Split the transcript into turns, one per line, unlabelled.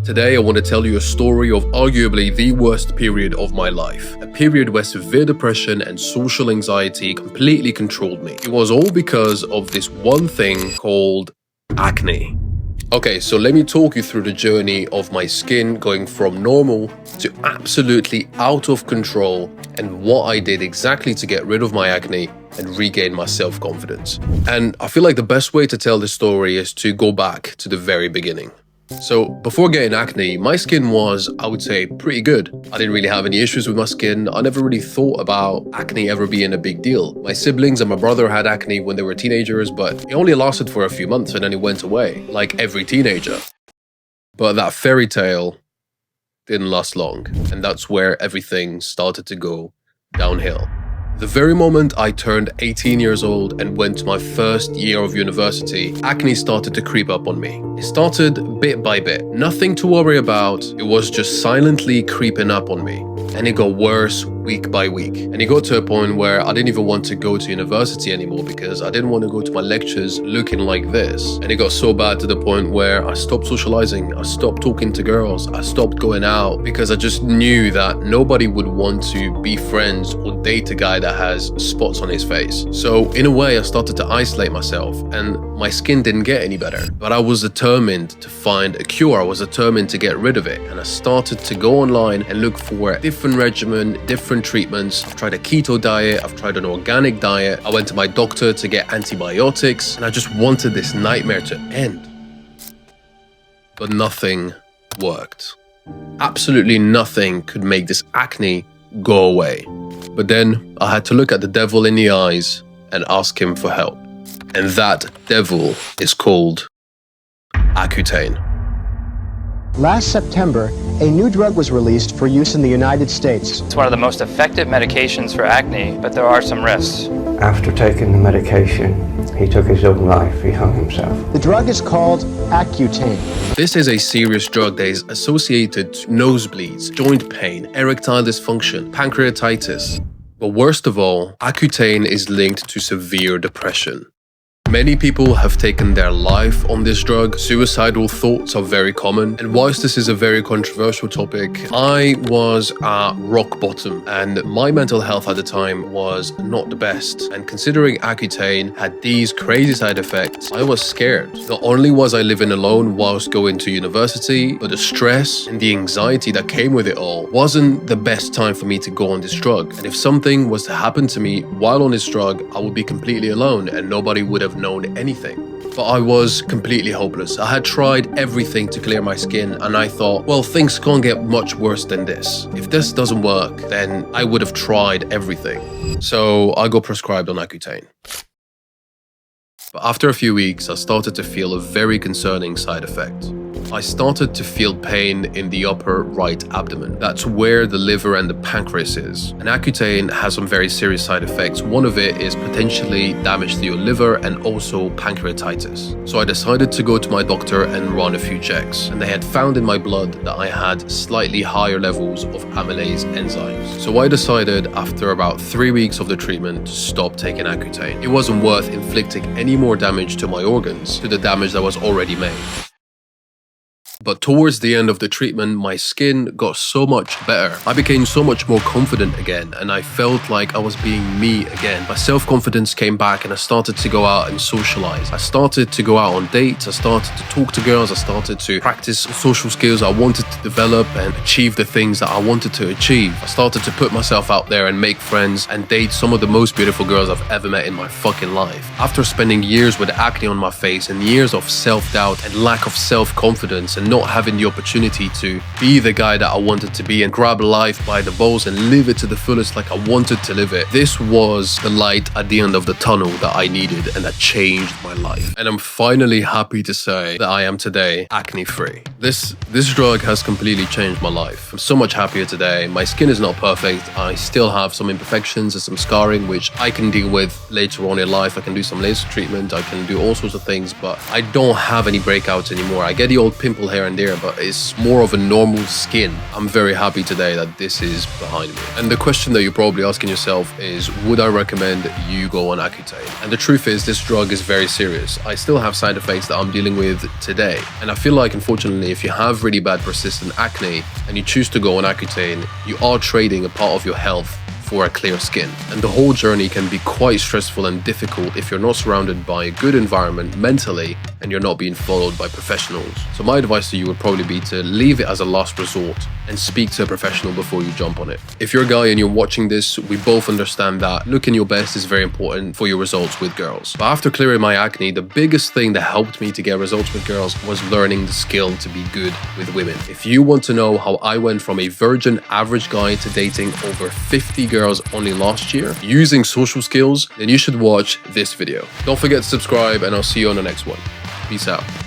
Today, I want to tell you a story of arguably the worst period of my life. A period where severe depression and social anxiety completely controlled me. It was all because of this one thing called acne. Okay, so let me talk you through the journey of my skin going from normal to absolutely out of control and what I did exactly to get rid of my acne and regain my self-confidence. And I feel like the best way to tell this story is to go back to the very beginning. So before getting acne, my skin was, I would say, pretty good. I didn't really have any issues with my skin. I never really thought about acne ever being a big deal. My siblings and my brother had acne when they were teenagers, but it only lasted for a few months and then it went away, like every teenager. But that fairy tale didn't last long, and that's where everything started to go downhill. The very moment I turned 18 years old and went to my first year of university, acne started to creep up on me. It started bit by bit. Nothing to worry about. It was just silently creeping up on me. And it got worse week by week. And it got to a point where I didn't even want to go to university anymore because I didn't want to go to my lectures looking like this. And it got so bad to the point where I stopped socializing, I stopped talking to girls, I stopped going out because I just knew that nobody would want to be friends or date a guy that has spots on his face. So in a way, I started to isolate myself and my skin didn't get any better. But I was determined to find a cure. I was determined to get rid of it. And I started to go online and look for different regimen, different treatments. I've tried a keto diet, I've tried an organic diet. I went to my doctor to get antibiotics and I just wanted this nightmare to end. But nothing worked. Absolutely nothing could make this acne go away. But then I had to look at the devil in the eyes and ask him for help. And that devil is called Accutane.
Last September, a new drug was released for use in the United States.
It's one of the most effective medications for acne, but there are some risks.
After taking the medication, he took his own life. He hung himself.
The drug is called Accutane.
This is a serious drug that is associated to nosebleeds, joint pain, erectile dysfunction, pancreatitis. But worst of all, Accutane is linked to severe depression. Many people have taken their life on this drug. Suicidal thoughts are very common. And whilst this is a very controversial topic, I was at rock bottom and my mental health at the time was not the best. And considering Accutane had these crazy side effects, I was scared. Not only was I living alone whilst going to university, but the stress and the anxiety that came with it all wasn't the best time for me to go on this drug. And if something was to happen to me while on this drug, I would be completely alone and nobody would have known anything. But I was completely hopeless. I had tried everything to clear my skin and I thought, well, things can't get much worse than this. If this doesn't work, then I would have tried everything. So I got prescribed on Accutane. But after a few weeks, I started to feel a very concerning side effect. I started to feel pain in the upper right abdomen. That's where the liver and the pancreas is. And Accutane has some very serious side effects. One of it is potentially damage to your liver and also pancreatitis. So I decided to go to my doctor and run a few checks. And they had found in my blood that I had slightly higher levels of amylase enzymes. So I decided after about 3 weeks of the treatment to stop taking Accutane. It wasn't worth inflicting any more damage to my organs, to the damage that was already made. But towards the end of the treatment, my skin got so much better. I became so much more confident again, and I felt like I was being me again. My self-confidence came back and I started to go out and socialize. I started to go out on dates, I started to talk to girls, I started to practice social skills I wanted to develop and achieve the things that I wanted to achieve. I started to put myself out there and make friends and date some of the most beautiful girls I've ever met in my fucking life. After spending years with acne on my face and years of self-doubt and lack of self-confidence and not having the opportunity to be the guy that I wanted to be and grab life by the balls and live it to the fullest like I wanted to live it. This was the light at the end of the tunnel that I needed and that changed my life. And I'm finally happy to say that I am today acne-free. This drug has completely changed my life. I'm so much happier today. My skin is not perfect. I still have some imperfections and some scarring which I can deal with later on in life. I can do some laser treatment, I can do all sorts of things, but I don't have any breakouts anymore. I get the old pimple here here and there, but it's more of a normal skin. I'm very happy today that this is behind me. And the question that you're probably asking yourself is, would I recommend you go on Accutane? And the truth is, this drug is very serious. I still have side effects that I'm dealing with today. And I feel like, unfortunately, if you have really bad persistent acne and you choose to go on Accutane, you are trading a part of your health for a clear skin. And the whole journey can be quite stressful and difficult if you're not surrounded by a good environment mentally and you're not being followed by professionals. So my advice to you would probably be to leave it as a last resort and speak to a professional before you jump on it. If you're a guy and you're watching this, we both understand that looking your best is very important for your results with girls. But after clearing my acne, the biggest thing that helped me to get results with girls was learning the skill to be good with women. If you want to know how I went from a virgin average guy to dating over 50 girls only last year using social skills, then you should watch this video. Don't forget to subscribe, and I'll see you on the next one. Peace out.